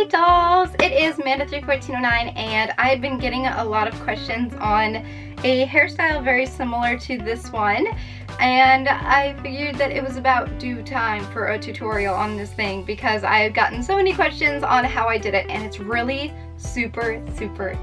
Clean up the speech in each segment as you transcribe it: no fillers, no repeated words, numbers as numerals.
Hey dolls, it is Manda31409 and I've been getting a lot of questions on a hairstyle very similar to this one, and I figured that it was about due time for a tutorial on this thing because I've gotten so many questions on how I did it, and it's really super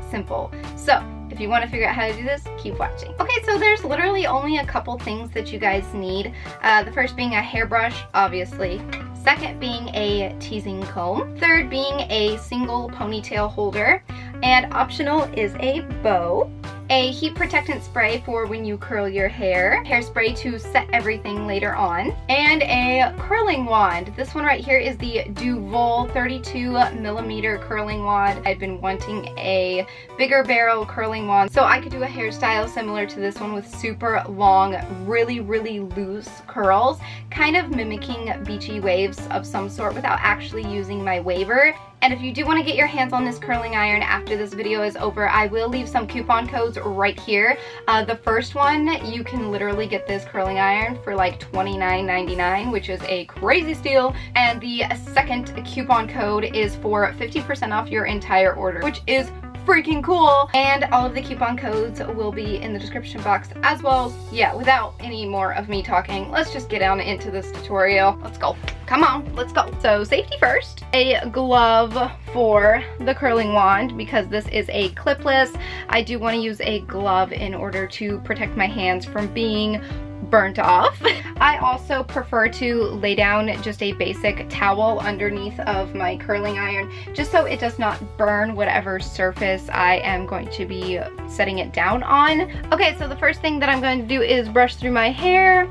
simple. So if you want to figure out how to do this, keep watching. Okay, so there's literally only a couple things that you guys need. The first being a hairbrush, obviously. Second being a teasing comb. Third being a single ponytail holder. And optional is a bow. A heat protectant spray for when you curl your hair. Hairspray to set everything later on. And a curling wand. This one right here is the Duvolle 32mm curling wand. I've been wanting a bigger barrel curling wand so I could do a hairstyle similar to this one with super long, really loose curls, kind of mimicking beachy waves of some sort without actually using my waver. And if you do want to get your hands on this curling iron after this video is over, I will leave some coupon codes right here. The first one, you can literally get this curling iron for like $29.99, which is a crazy steal. And the second coupon code is for 50% off your entire order, which is freaking cool. And all of the coupon codes will be in the description box as well. Yeah, without any more of me talking, let's just get down into this tutorial. Let's go. Come on, let's go. So safety first, a glove for the curling wand because this is a clipless. I do want to use a glove in order to protect my hands from being burnt off. I also prefer to lay down just a basic towel underneath of my curling iron just so it does not burn whatever surface I am going to be setting it down on. Okay, so the first thing that I'm going to do is brush through my hair.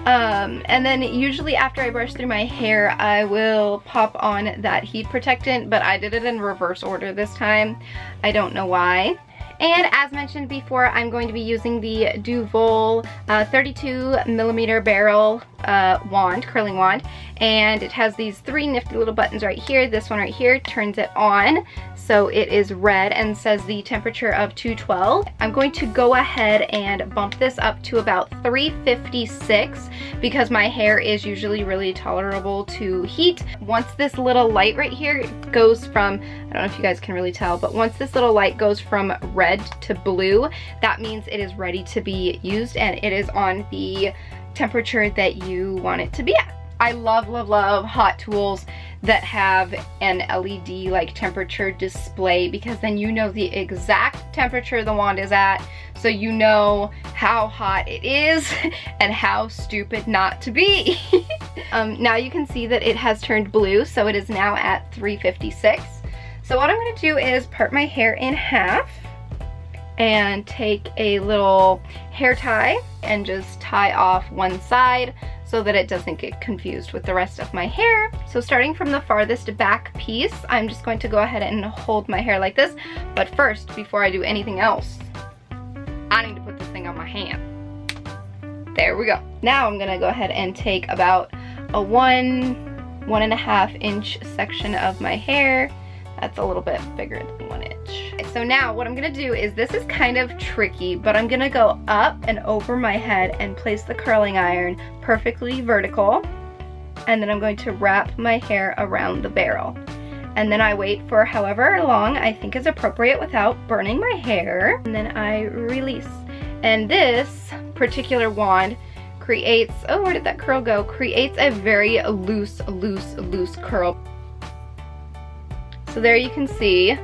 And then usually after I brush through my hair, I will pop on that heat protectant, but I did it in reverse order this time. I don't know why. And as mentioned before, I'm going to be using the Duvolle 32mm barrel wand, curling wand, and it has these three nifty little buttons right here. This one right here turns it on, so it is red and says the temperature of 212. I'm going to go ahead and bump this up to about 356 because my hair is usually really tolerable to heat. Once this little light right here goes from, I don't know if you guys can really tell, but once this little light goes from red to blue, that means it is ready to be used and it is on the temperature that you want it to be at. I love hot tools that have an LED like temperature display because then you know the exact temperature the wand is at, so you know how hot it is and how stupid not to be. Now you can see that it has turned blue, so it is now at 356. So what I'm going to do is part my hair in half and take a little hair tie and just tie off one side so that it doesn't get confused with the rest of my hair. So starting from the farthest back piece, I'm just going to go ahead and hold my hair like this. But first, before I do anything else, I need to put this thing on my hand. There we go. Now I'm gonna go ahead and take about a 1.5 inch section of my hair. That's a little bit bigger than 1 inch. So now what I'm gonna do is, this is kind of tricky, but I'm gonna go up and over my head and place the curling iron perfectly vertical. And then I'm going to wrap my hair around the barrel. And then I wait for however long I think is appropriate without burning my hair. And then I release. And this particular wand creates, oh, where did that curl go? Creates a very loose curl. So there you can see, I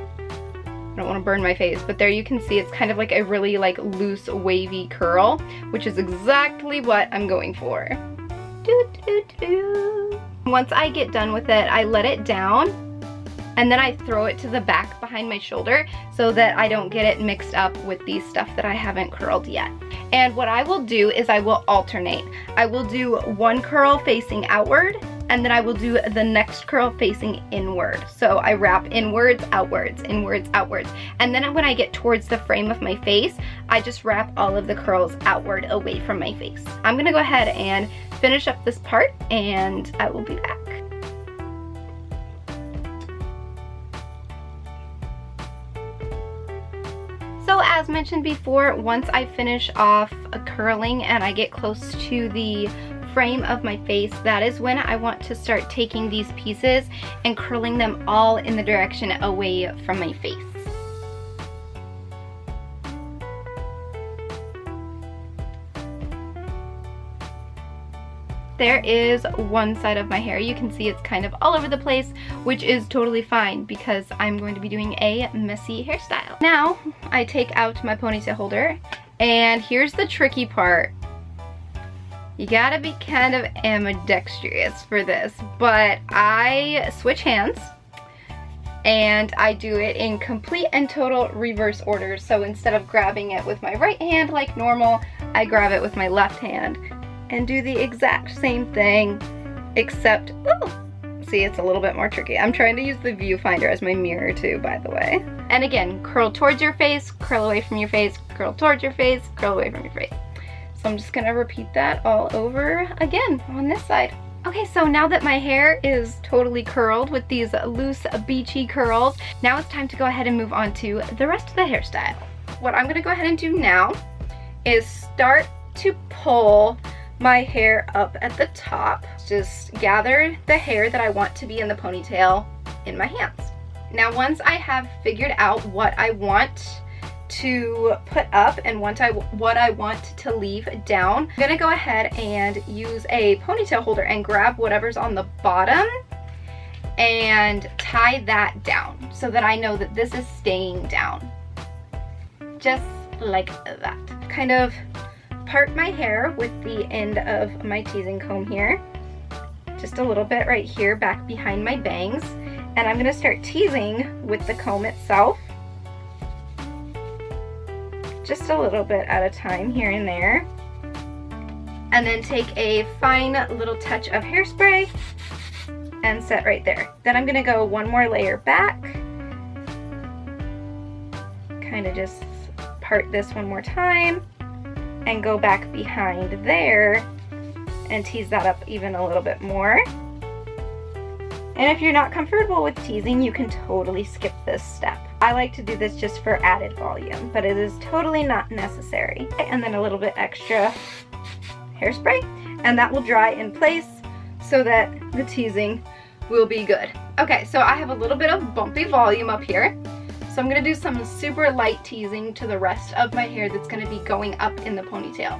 don't want to burn my face, but there you can see it's kind of like a really like loose wavy curl, which is exactly what I'm going for. Once I get done with it, I let it down and then I throw it to the back behind my shoulder so that I don't get it mixed up with the stuff that I haven't curled yet. And what I will do is I will alternate. I will do one curl facing outward and then I will do the next curl facing inward. So I wrap inwards, outwards, inwards, outwards. And then when I get towards the frame of my face, I just wrap all of the curls outward away from my face. I'm gonna go ahead and finish up this part and I will be back. So as mentioned before, once I finish off curling and I get close to the frame of my face, that is when I want to start taking these pieces and curling them all in the direction away from my face. There is one side of my hair. You can see it's kind of all over the place, which is totally fine because I'm going to be doing a messy hairstyle. Now, I take out my ponytail holder, and here's the tricky part. You gotta be kind of ambidextrous for this, but I switch hands, and I do it in complete and total reverse order. So instead of grabbing it with my right hand like normal, I grab it with my left hand and do the exact same thing, except, oh, see, it's a little bit more tricky. I'm trying to use the viewfinder as my mirror too, by the way. And again, curl towards your face, curl away from your face, curl towards your face, curl away from your face. So I'm just gonna repeat that all over again on this side. Okay, so now that my hair is totally curled with these loose, beachy curls, now it's time to go ahead and move on to the rest of the hairstyle. What I'm gonna go ahead and do now is start to pull my hair up at the top. Just gather the hair that I want to be in the ponytail in my hands. Now once I have figured out what I want to put up and what I want to leave down, I'm gonna go ahead and use a ponytail holder and grab whatever's on the bottom and tie that down so that I know that this is staying down. Just like that. Kind of part my hair with the end of my teasing comb here, just a little bit right here back behind my bangs, and I'm gonna start teasing with the comb itself, just a little bit at a time here and there, and then take a fine little touch of hairspray and set right there. Then I'm gonna go one more layer back, kind of just part this one more time, and go back behind there and tease that up even a little bit more. And if you're not comfortable with teasing, you can totally skip this step. I like to do this just for added volume, but it is totally not necessary. And then a little bit extra hairspray, and that will dry in place so that the teasing will be good. Okay, so I have a little bit of bumpy volume up here. So I'm gonna do some super light teasing to the rest of my hair that's gonna be going up in the ponytail.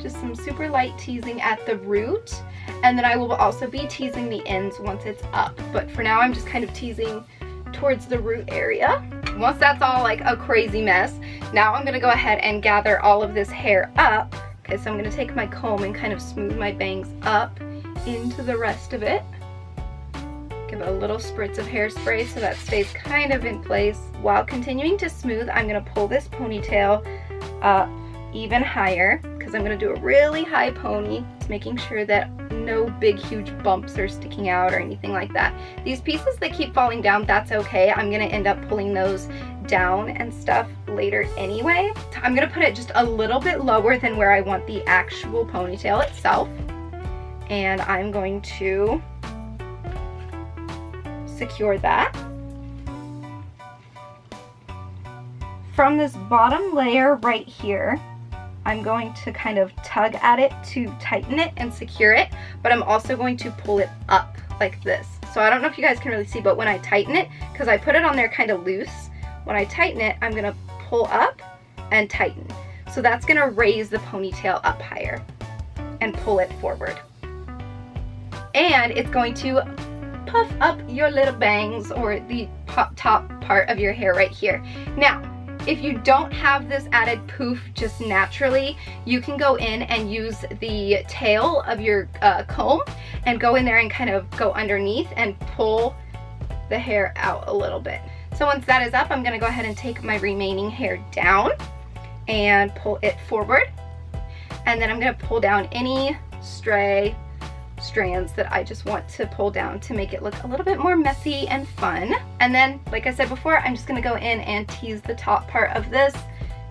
Just some super light teasing at the root, and then I will also be teasing the ends once it's up. But for now, I'm just kind of teasing towards the root area. Once that's all like a crazy mess, now I'm gonna go ahead and gather all of this hair up. Okay, so I'm gonna take my comb and kind of smooth my bangs up into the rest of it. Give it a little spritz of hairspray so that stays kind of in place. While continuing to smooth, I'm gonna pull this ponytail up even higher because I'm gonna do a really high pony, making sure that no big huge bumps are sticking out or anything like that. These pieces that keep falling down, that's okay. I'm gonna end up pulling those down and stuff later anyway. I'm gonna put it just a little bit lower than where I want the actual ponytail itself. And I'm going to secure that. From this bottom layer right here, I'm going to kind of tug at it to tighten it and secure it, but I'm also going to pull it up like this. So I don't know if you guys can really see, but when I tighten it, because I put it on there kind of loose, when I tighten it, I'm gonna pull up and tighten. So that's gonna raise the ponytail up higher and pull it forward. And it's going to puff up your little bangs or the top part of your hair right here. Now, if you don't have this added poof just naturally, you can go in and use the tail of your comb and go in there and kind of go underneath and pull the hair out a little bit. So once that is up, I'm gonna go ahead and take my remaining hair down and pull it forward. And then I'm gonna pull down any stray strands that I just want to pull down to make it look a little bit more messy and fun. And then, like I said before, I'm just gonna go in and tease the top part of this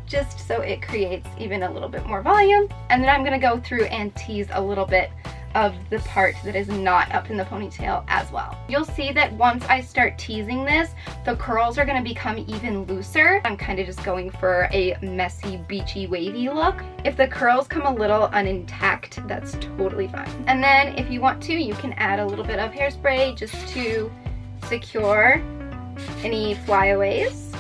just so it creates even a little bit more volume. And then I'm gonna go through and tease a little bit of the part that is not up in the ponytail as well. You'll see that once I start teasing this, the curls are going to become even looser. I'm kind of just going for a messy, beachy, wavy look. If the curls come a little unintact, that's totally fine. And then if you want to, you can add a little bit of hairspray just to secure any flyaways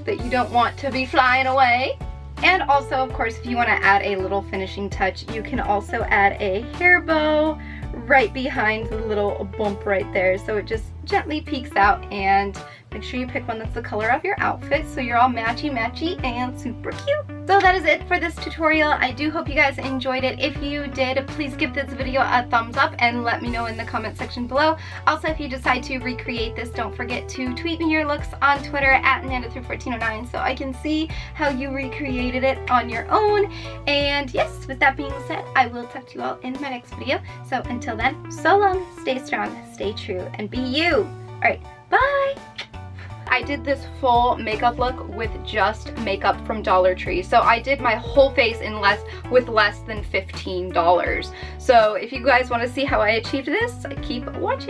that you don't want to be flying away. And also, of course, if you want to add a little finishing touch, you can also add a hair bow right behind the little bump right there, so it just gently peeks out. And make sure you pick one that's the color of your outfit so you're all matchy and super cute. So that is it for this tutorial. I do hope you guys enjoyed it. If you did, please give this video a thumbs up and let me know in the comment section below. Also, if you decide to recreate this, don't forget to tweet me your looks on Twitter at Nanda1409 so I can see how you recreated it on your own. And yes, with that being said, I will talk to you all in my next video. So until then, so long, stay strong, stay true, and be you. Alright, bye! I did this full makeup look with just makeup from Dollar Tree. So I did my whole face in with less than $15. So if you guys want to see how I achieved this, keep watching.